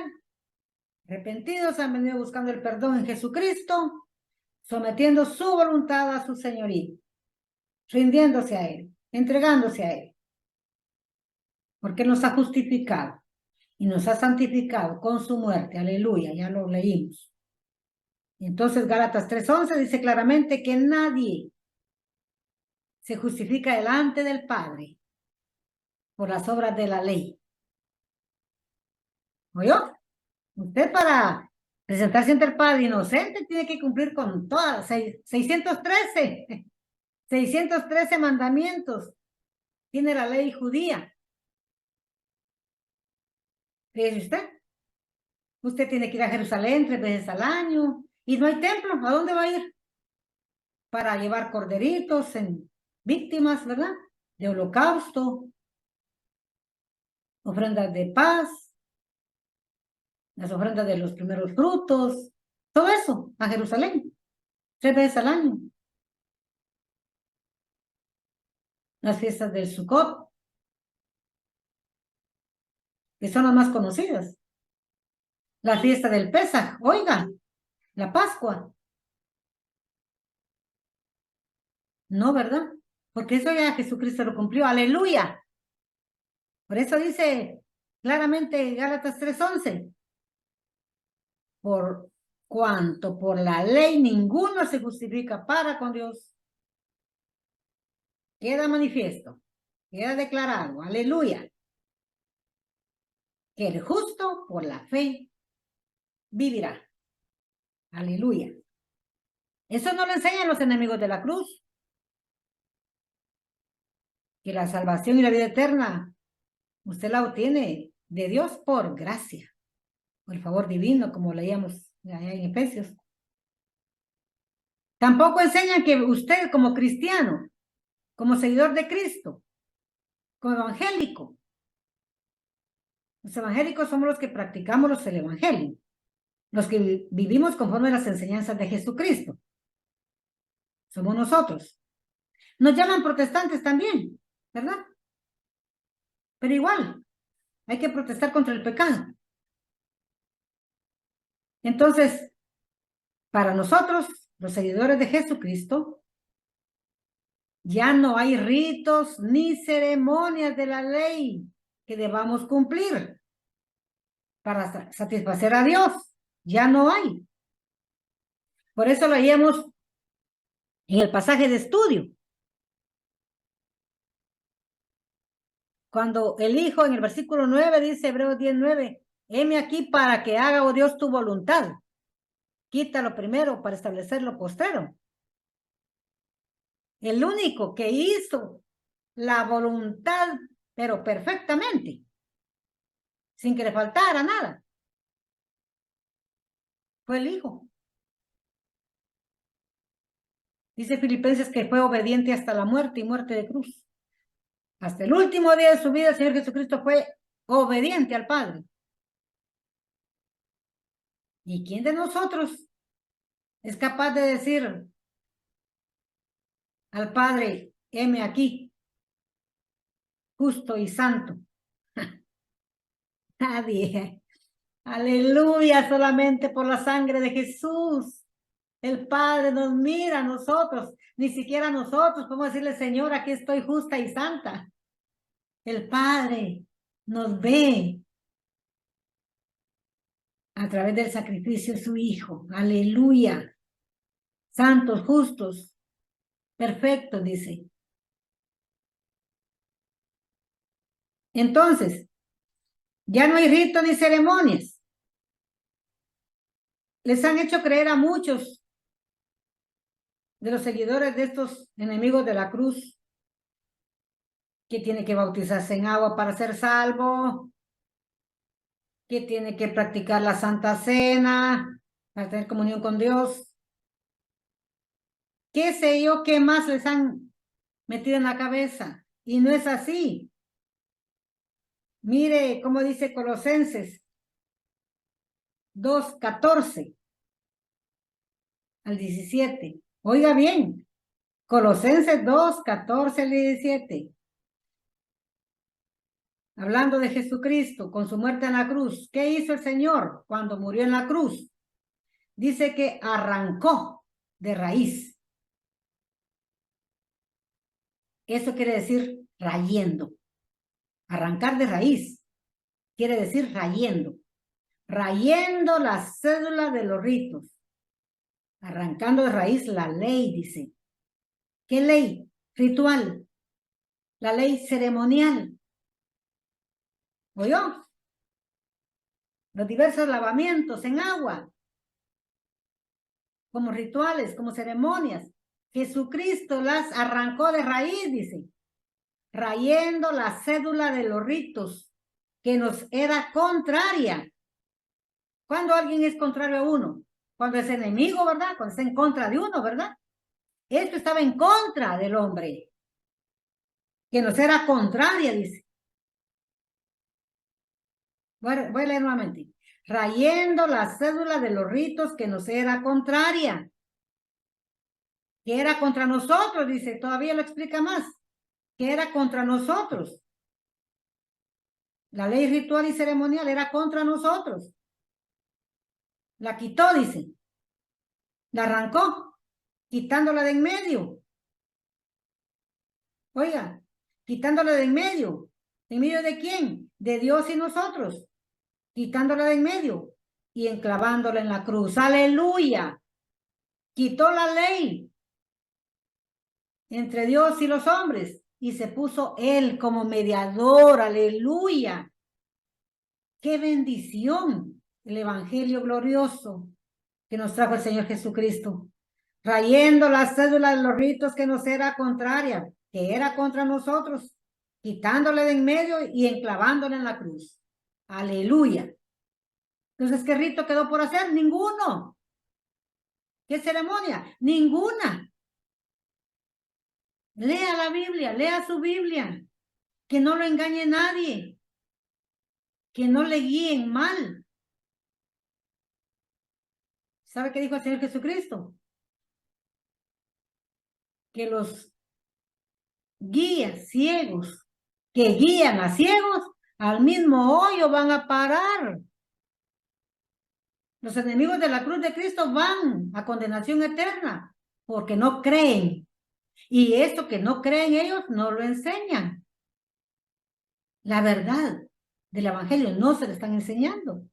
arrepentidos, han venido buscando el perdón en Jesucristo, sometiendo su voluntad a su señoría, rindiéndose a Él, entregándose a Él, porque nos ha justificado y nos ha santificado con su muerte. Aleluya, ya lo leímos. Y entonces Gálatas 3:11 dice claramente que nadie se justifica delante del Padre por las obras de la ley. ¿Oyó? Usted para presentarse ante el Padre inocente tiene que cumplir con todas, 613 mandamientos. Tiene la ley judía. Fíjese usted. Usted tiene que ir a Jerusalén 3 veces al año. Y no hay templo. ¿A dónde va a ir? Para llevar corderitos en víctimas, ¿verdad? De holocausto, ofrendas de paz, las ofrendas de los primeros frutos, todo eso a Jerusalén 3 veces al año. Las fiestas del Sukkot, que son las más conocidas. La fiesta del Pesaj, oiga, la Pascua. No, ¿verdad? Porque eso ya Jesucristo lo cumplió. Aleluya. Por eso dice claramente Gálatas 3:11. Por cuanto por la ley ninguno se justifica para con Dios. Queda manifiesto, queda declarado, aleluya, que el justo por la fe vivirá. Aleluya. Eso no lo enseñan los enemigos de la cruz. Que la salvación y la vida eterna, usted la obtiene de Dios por gracia, por el favor divino, como leíamos allá en Efesios. Tampoco enseñan que usted como cristiano, como seguidor de Cristo, como evangélico, los evangélicos somos los que practicamos el evangelio. Los que vivimos conforme a las enseñanzas de Jesucristo. Somos nosotros. Nos llaman protestantes también, ¿verdad? Pero igual, hay que protestar contra el pecado. Entonces, para nosotros, los seguidores de Jesucristo, ya no hay ritos ni ceremonias de la ley que debamos cumplir para satisfacer a Dios. Ya no hay. Por eso lo leíamos en el pasaje de estudio. Cuando el Hijo en el versículo 9 dice, Hebreos 10:9, heme aquí para que haga, oh Dios, tu voluntad. Quita lo primero para establecer lo postrero. El único que hizo la voluntad, pero perfectamente, sin que le faltara nada, fue el Hijo. Dice Filipenses que fue obediente hasta la muerte y muerte de cruz. Hasta el último día de su vida, el Señor Jesucristo fue obediente al Padre. ¿Y quién de nosotros es capaz de decir al Padre, heme aquí, justo y santo? Nadie. Aleluya, solamente por la sangre de Jesús. El Padre nos mira a nosotros, ni siquiera nosotros podemos decirle, Señor, aquí estoy justa y santa. El Padre nos ve a través del sacrificio de su Hijo. Aleluya. Santos, justos, perfectos, dice. Entonces, ya no hay ritos ni ceremonias. Les han hecho creer a muchos de los seguidores de estos enemigos de la cruz que tiene que bautizarse en agua para ser salvo, que tiene que practicar la Santa Cena para tener comunión con Dios. ¿Qué sé yo? ¿Qué más les han metido en la cabeza? Y no es así. Mire cómo dice Colosenses 2:14 al 17. Oiga bien, Colosenses 2:14 al 17. Hablando de Jesucristo con su muerte en la cruz. ¿Qué hizo el Señor cuando murió en la cruz? Dice que arrancó de raíz. Eso quiere decir rayendo. Arrancar de raíz quiere decir rayendo. Rayendo la cédula de los ritos. Arrancando de raíz la ley, dice. ¿Qué ley? Ritual. La ley ceremonial. ¿Oyó? Los diversos lavamientos en agua. Como rituales, como ceremonias. Jesucristo las arrancó de raíz, dice. Rayendo la cédula de los ritos que nos era contraria. Cuando alguien es contrario a uno, cuando es enemigo, ¿verdad? Cuando está en contra de uno, ¿verdad? Esto estaba en contra del hombre, que nos era contraria, dice. Voy a leer nuevamente. Rayendo la cédula de los ritos que nos era contraria, que era contra nosotros, dice, todavía lo explica más, que era contra nosotros. La ley ritual y ceremonial era contra nosotros. La quitó, dice. La arrancó, quitándola de en medio. Oiga, quitándola de en medio. ¿En medio de quién? De Dios y nosotros. Quitándola de en medio y enclavándola en la cruz. Aleluya. Quitó la ley entre Dios y los hombres y se puso él como mediador. Aleluya. Qué bendición el evangelio glorioso que nos trajo el Señor Jesucristo. Trayendo la cédula de los ritos que nos era contraria, que era contra nosotros, quitándole de en medio y enclavándole en la cruz. Aleluya. Entonces, ¿qué rito quedó por hacer? Ninguno. ¿Qué ceremonia? Ninguna. Lea la Biblia, lea su Biblia. Que no lo engañe nadie. Que no le guíen mal. ¿Sabe qué dijo el Señor Jesucristo? Que los guías ciegos que guían a ciegos al mismo hoyo van a parar. Los enemigos de la cruz de Cristo van a condenación eterna porque no creen. Y esto que no creen ellos no lo enseñan. La verdad del evangelio no se le están enseñando.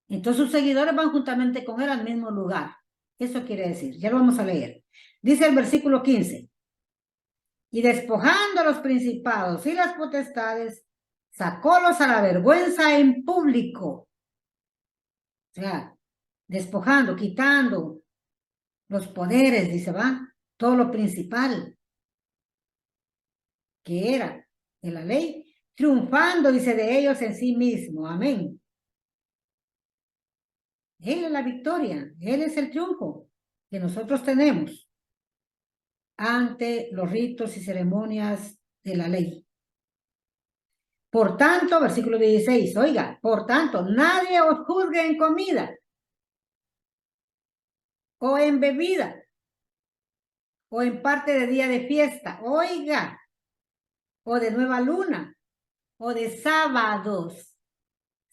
Entonces sus seguidores van juntamente con él al mismo lugar. Eso quiere decir, ya lo vamos a leer. Dice el versículo 15. Y despojando a los principados y las potestades, sacólos a la vergüenza en público. O sea, despojando, quitando los poderes, dice, va, todo lo principal que era de la ley, triunfando, dice, de ellos en sí mismo. Amén. Él es la victoria, Él es el triunfo que nosotros tenemos ante los ritos y ceremonias de la ley. Por tanto, versículo 16, oiga, por tanto, nadie os juzgue en comida o en bebida o en parte de día de fiesta, oiga, o de nueva luna o de sábados.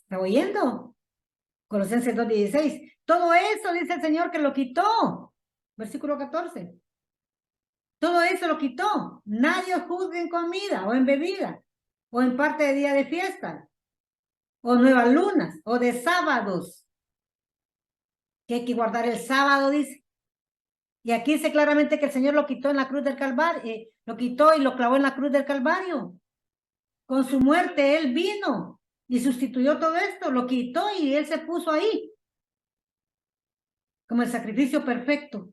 ¿Está oyendo? Colosenses 2:16. Todo eso dice el Señor que lo quitó. Versículo 14. Todo eso lo quitó. Nadie os juzgue en comida o en bebida o en parte de día de fiesta o nuevas lunas o de sábados. Que hay que guardar el sábado, dice. Y aquí dice claramente que el Señor lo quitó en la cruz del Calvario, lo quitó y lo clavó en la cruz del Calvario. Con su muerte Él vino y sustituyó todo esto, lo quitó y Él se puso ahí como el sacrificio perfecto,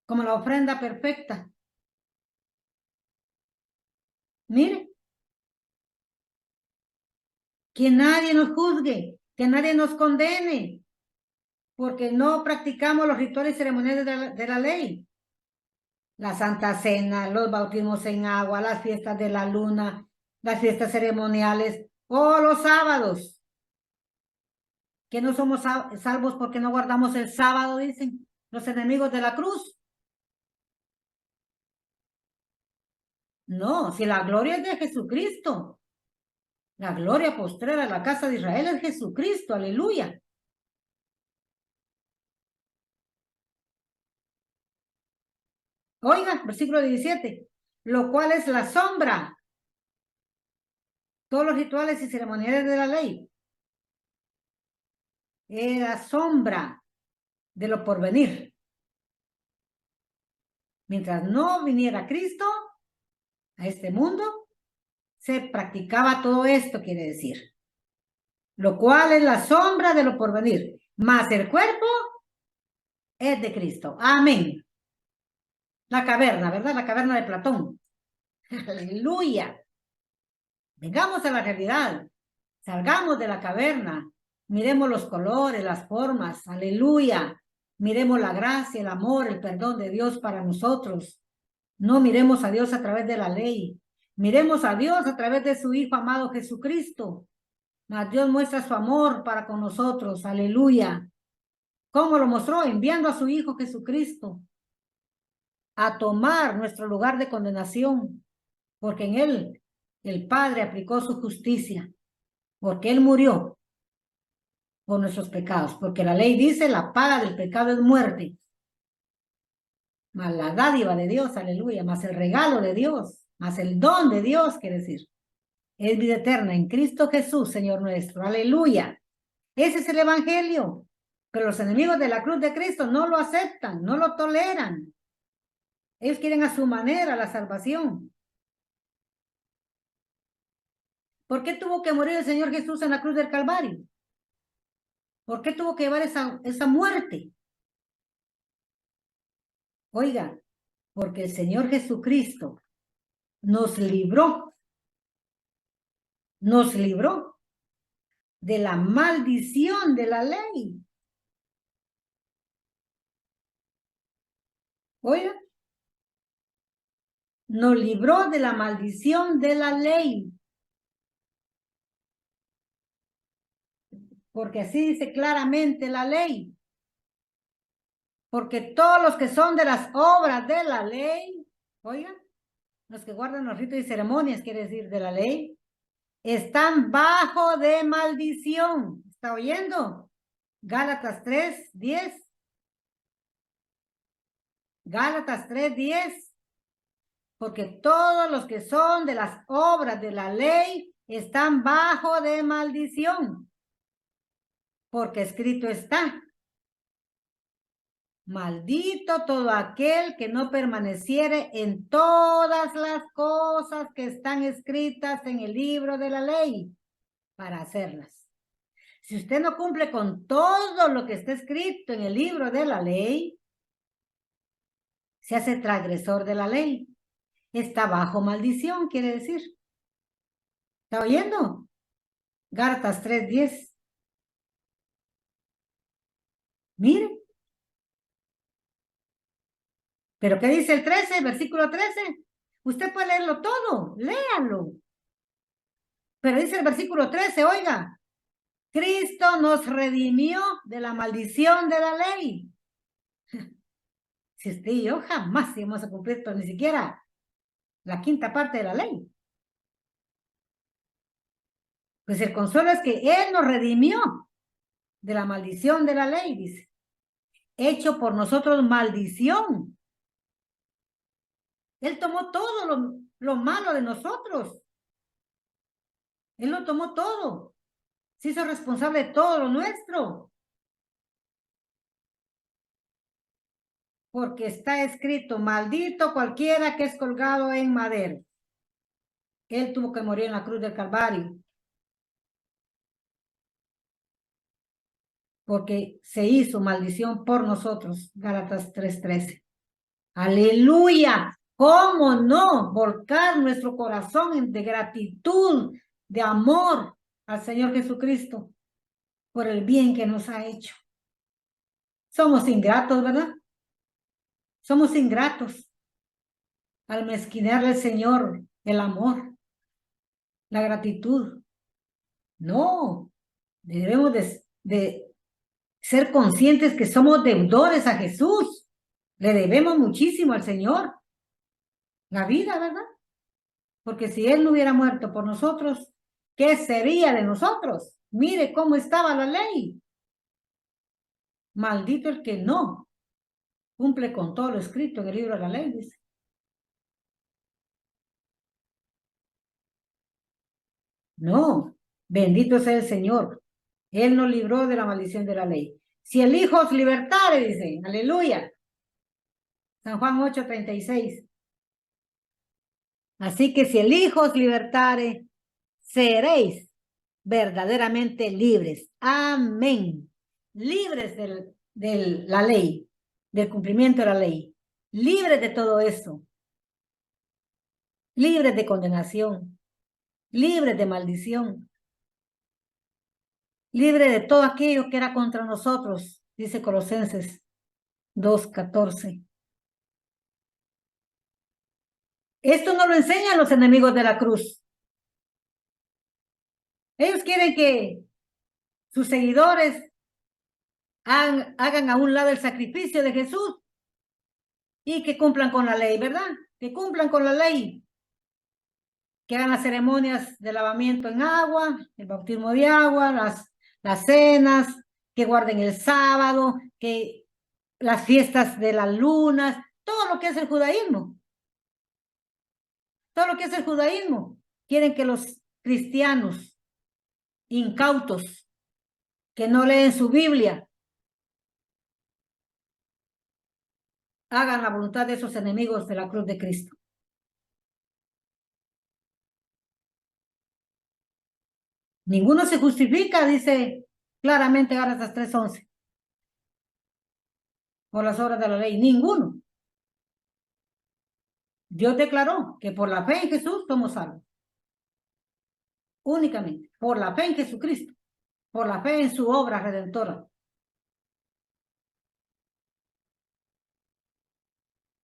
como la ofrenda perfecta. Mire, que nadie nos juzgue, que nadie nos condene, porque no practicamos los rituales ceremoniales de la ley. La Santa Cena, los bautismos en agua, las fiestas de la luna, las fiestas ceremoniales o los sábados. Que no somos salvos porque no guardamos el sábado, dicen los enemigos de la cruz. No, si la gloria es de Jesucristo, la gloria postrera de la casa de Israel es Jesucristo, aleluya. Oiga, versículo 17, lo cual es la sombra. Todos los rituales y ceremoniales de la ley era sombra de lo porvenir. Mientras no viniera Cristo a este mundo, se practicaba todo esto, quiere decir. Lo cual es la sombra de lo porvenir. Mas el cuerpo es de Cristo. Amén. La caverna, ¿verdad? La caverna de Platón. Aleluya. Vengamos a la realidad. Salgamos de la caverna. Miremos los colores, las formas. Aleluya. Miremos la gracia, el amor, el perdón de Dios para nosotros. No miremos a Dios a través de la ley. Miremos a Dios a través de su Hijo amado Jesucristo. Mas Dios muestra su amor para con nosotros. Aleluya. ¿Cómo lo mostró? Enviando a su Hijo Jesucristo a tomar nuestro lugar de condenación, porque en Él el Padre aplicó su justicia, porque Él murió por nuestros pecados, porque la ley dice la paga del pecado es muerte, más la dádiva de Dios, aleluya, más el regalo de Dios, más el don de Dios, quiere decir, es vida eterna en Cristo Jesús, Señor nuestro, aleluya. Ese es el evangelio, pero los enemigos de la cruz de Cristo no lo aceptan, no lo toleran. Ellos quieren a su manera la salvación. ¿Por qué tuvo que morir el Señor Jesús en la cruz del Calvario? ¿Por qué tuvo que llevar esa muerte? Oiga, porque el Señor Jesucristo nos libró de la maldición de la ley. Oiga, nos libró de la maldición de la ley. Porque así dice claramente la ley. Porque todos los que son de las obras de la ley, oigan, los que guardan los ritos y ceremonias, quiere decir de la ley, están bajo de maldición. ¿Está oyendo? Gálatas 3:10. Gálatas 3:10. Porque todos los que son de las obras de la ley están bajo de maldición. Porque escrito está: maldito todo aquel que no permaneciere en todas las cosas que están escritas en el libro de la ley para hacerlas. Si usted no cumple con todo lo que está escrito en el libro de la ley, se hace transgresor de la ley. Está bajo maldición, quiere decir. ¿Está oyendo? Gálatas 3:10. Mire. ¿Pero qué dice el 13, versículo 13? Usted puede leerlo todo, léalo. Pero dice el versículo 13, oiga, Cristo nos redimió de la maldición de la ley. Si usted y yo jamás íbamos a cumplir ni siquiera la quinta parte de la ley. Pues el consuelo es que Él nos redimió de la maldición de la ley, dice. Hecho por nosotros maldición. Él tomó todo lo malo de nosotros. Él lo tomó todo. Se hizo responsable de todo lo nuestro. Porque está escrito: maldito cualquiera que es colgado en madera. Él tuvo que morir en la cruz del Calvario. Porque se hizo maldición por nosotros. Gálatas 3:13. Aleluya. ¿Cómo no volcar nuestro corazón de gratitud, de amor al Señor Jesucristo por el bien que nos ha hecho? Somos ingratos, ¿verdad? Somos ingratos al mezquinarle al Señor el amor, la gratitud. No, debemos de ser conscientes que somos deudores a Jesús. Le debemos muchísimo al Señor la vida, ¿verdad? Porque si Él no hubiera muerto por nosotros, ¿qué sería de nosotros? Mire cómo estaba la ley. Maldito el que no cumple con todo lo escrito en el libro de la ley, dice. No, bendito sea el Señor. Él nos libró de la maldición de la ley. Si el Hijo os libertare, dice, aleluya. San Juan 8:36. Así que si el Hijo os libertare, seréis verdaderamente libres. Amén. Libres de la ley, del cumplimiento de la ley. Libres de todo eso. Libres de condenación. Libres de maldición. Libres de todo aquello que era contra nosotros, dice Colosenses 2:14. Esto no lo enseñan los enemigos de la cruz. Ellos quieren que sus seguidores hagan a un lado el sacrificio de Jesús y que cumplan con la ley, ¿verdad? Que cumplan con la ley. Que hagan las ceremonias de lavamiento en agua, el bautismo de agua, las cenas, que guarden el sábado, que las fiestas de las lunas, todo lo que es el judaísmo. Todo lo que es el judaísmo. Quieren que los cristianos incautos, que no leen su Biblia, hagan la voluntad de esos enemigos de la cruz de Cristo. Ninguno se justifica, dice claramente Gálatas 3:11, por las obras de la ley. Ninguno. Dios declaró que por la fe en Jesús somos salvos. Únicamente, por la fe en Jesucristo, por la fe en su obra redentora.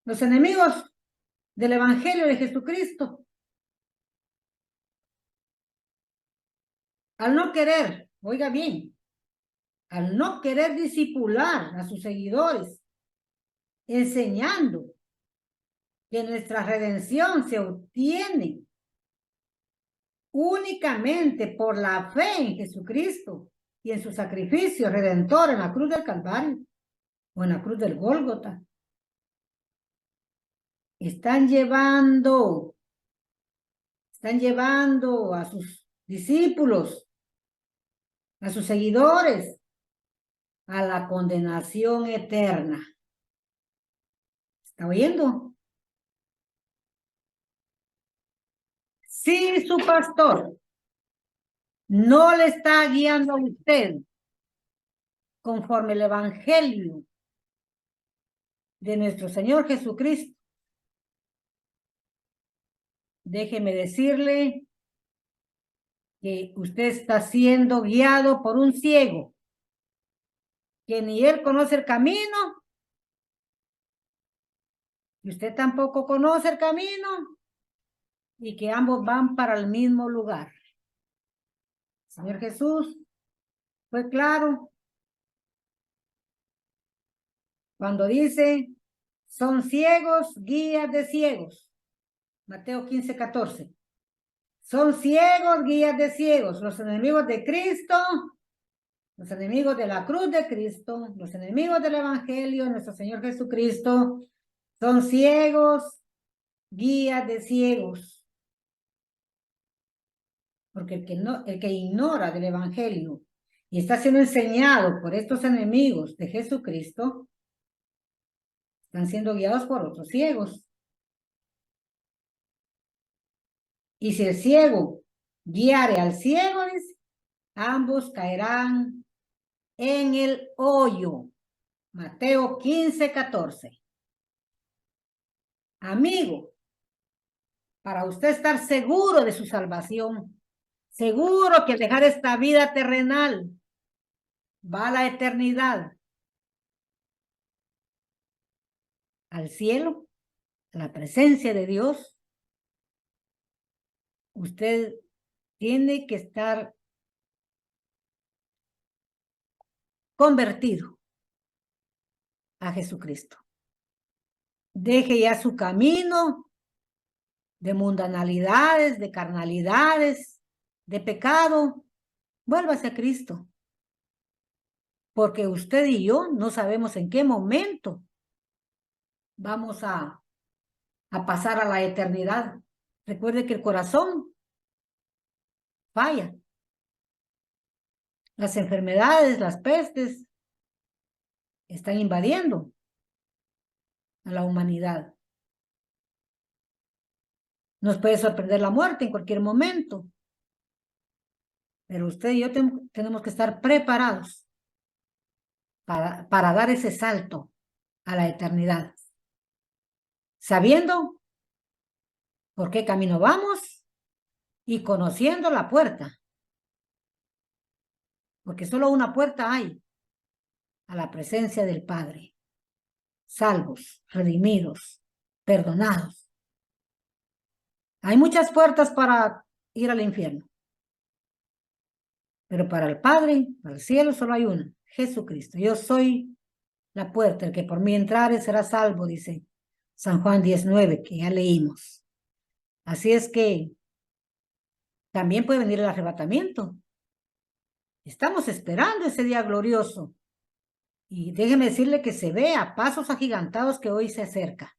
Los enemigos del Evangelio de Jesucristo, al no querer, oiga bien, al no querer discipular a sus seguidores, enseñando que nuestra redención se obtiene únicamente por la fe en Jesucristo y en su sacrificio redentor en la cruz del Calvario o en la cruz del Gólgota. Están llevando a sus discípulos, a sus seguidores, a la condenación eterna. ¿Está oyendo? Si su pastor no le está guiando a usted conforme el evangelio de nuestro Señor Jesucristo, déjeme decirle que usted está siendo guiado por un ciego, que ni él conoce el camino, y usted tampoco conoce el camino, y que ambos van para el mismo lugar. Señor Jesús fue claro cuando dice, son ciegos, guías de ciegos. Mateo 15:14. Son ciegos, guías de ciegos, los enemigos de Cristo, los enemigos de la cruz de Cristo, los enemigos del evangelio de nuestro Señor Jesucristo, son ciegos, guías de ciegos. Porque el que ignora del evangelio y está siendo enseñado por estos enemigos de Jesucristo, están siendo guiados por otros ciegos. Y si el ciego guiare al ciego, ambos caerán en el hoyo. Mateo 15:14. Amigo, para usted estar seguro de su salvación, seguro que al dejar esta vida terrenal va a la eternidad, al cielo, a la presencia de Dios, usted tiene que estar convertido a Jesucristo. Deje ya su camino de mundanalidades, de carnalidades, de pecado. Vuélvase a Cristo. Porque usted y yo no sabemos en qué momento vamos a pasar a la eternidad. Recuerde que el corazón falla. Las enfermedades, las pestes, están invadiendo a la humanidad. Nos puede sorprender la muerte en cualquier momento. Pero usted y yo tenemos que estar preparados para dar ese salto a la eternidad. Sabiendo por qué camino vamos y conociendo la puerta. Porque solo una puerta hay a la presencia del Padre. Salvos, redimidos, perdonados. Hay muchas puertas para ir al infierno. Pero para el Padre, para el cielo, solo hay una. Jesucristo. Yo soy la puerta, el que por mí entrare será salvo, dice San Juan 19, que ya leímos. Así es que también puede venir el arrebatamiento. Estamos esperando ese día glorioso. Y déjeme decirle que se ve a pasos agigantados que hoy se acerca.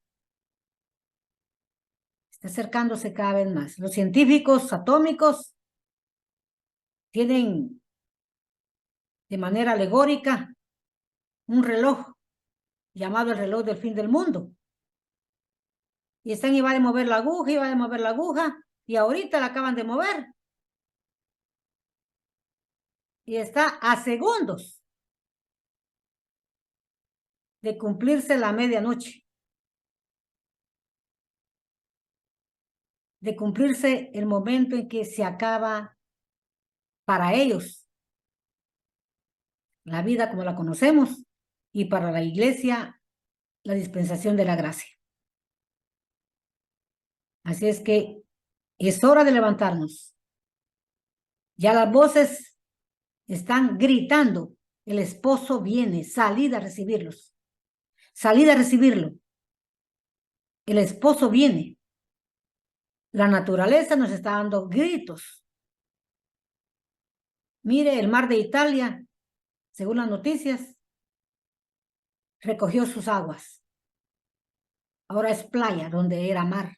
Está acercándose cada vez más. Los científicos atómicos tienen de manera alegórica un reloj llamado el reloj del fin del mundo. Y están y va a mover la aguja, y va a mover la aguja, y ahorita la acaban de mover. Y está a segundos de cumplirse la medianoche. De cumplirse el momento en que se acaba para ellos la vida como la conocemos y para la iglesia la dispensación de la gracia. Así es que es hora de levantarnos. Ya las voces están gritando, el esposo viene, salid a recibirlos. salid a recibirlo. El esposo viene. La naturaleza nos está dando gritos. Mire, el mar de Italia, según las noticias, recogió sus aguas. Ahora es playa donde era mar.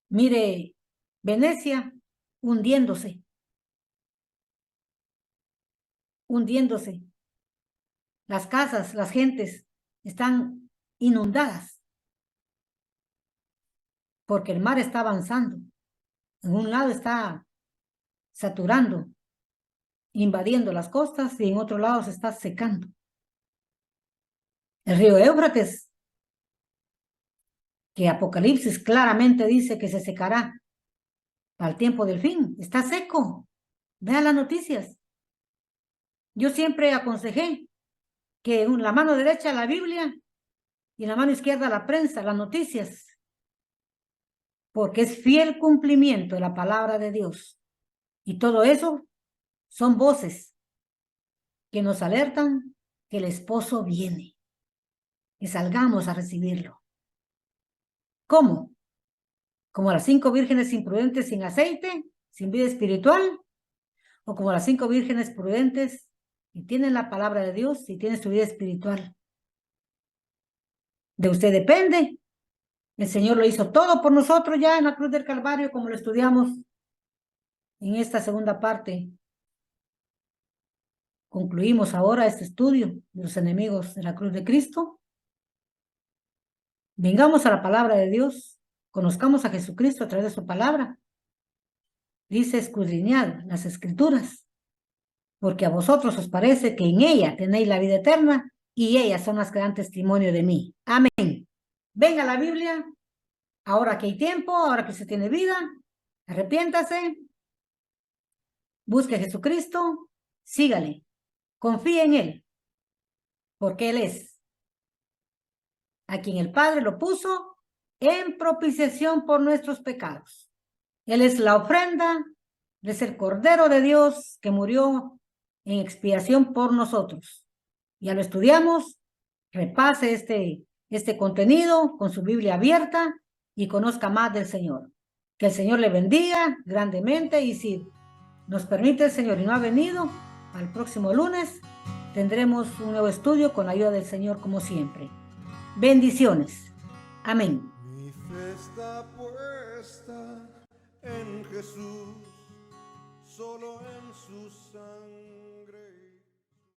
Mire, Venecia hundiéndose. Hundiéndose. Las casas, las gentes están inundadas porque el mar está avanzando. En un lado está saturando, invadiendo las costas y en otro lado se está secando. El río Éufrates, que Apocalipsis claramente dice que se secará al tiempo del fin, está seco. Vean las noticias. Yo siempre aconsejé que en la mano derecha la Biblia y en la mano izquierda la prensa, las noticias, porque es fiel cumplimiento de la palabra de Dios. Y todo eso son voces que nos alertan que el esposo viene, que salgamos a recibirlo. ¿Cómo? Como las 5 vírgenes imprudentes sin aceite, sin vida espiritual, o como las 5 vírgenes prudentes que tienen la palabra de Dios y tienen su vida espiritual. De usted depende. El Señor lo hizo todo por nosotros ya en la cruz del Calvario, como lo estudiamos en esta segunda parte. Concluimos ahora este estudio de los enemigos de la cruz de Cristo. Vengamos a la palabra de Dios, conozcamos a Jesucristo a través de su palabra. Dice: escudriñad las escrituras, porque a vosotros os parece que en ella tenéis la vida eterna, y ellas son las que dan testimonio de mí. Amén. Venga la Biblia, ahora que hay tiempo, ahora que se tiene vida, arrepiéntase, busque a Jesucristo, sígale, confíe en Él, porque Él es a quien el Padre lo puso en propiciación por nuestros pecados. Él es la ofrenda, Él es el Cordero de Dios que murió en expiación por nosotros. Ya lo estudiamos, repase este contenido con su Biblia abierta y conozca más del Señor. Que el Señor le bendiga grandemente, y si nos permite el Señor y no ha venido, al próximo lunes tendremos un nuevo estudio con la ayuda del Señor como siempre. Bendiciones. Amén. Mi fe está puesta en Jesús, solo en su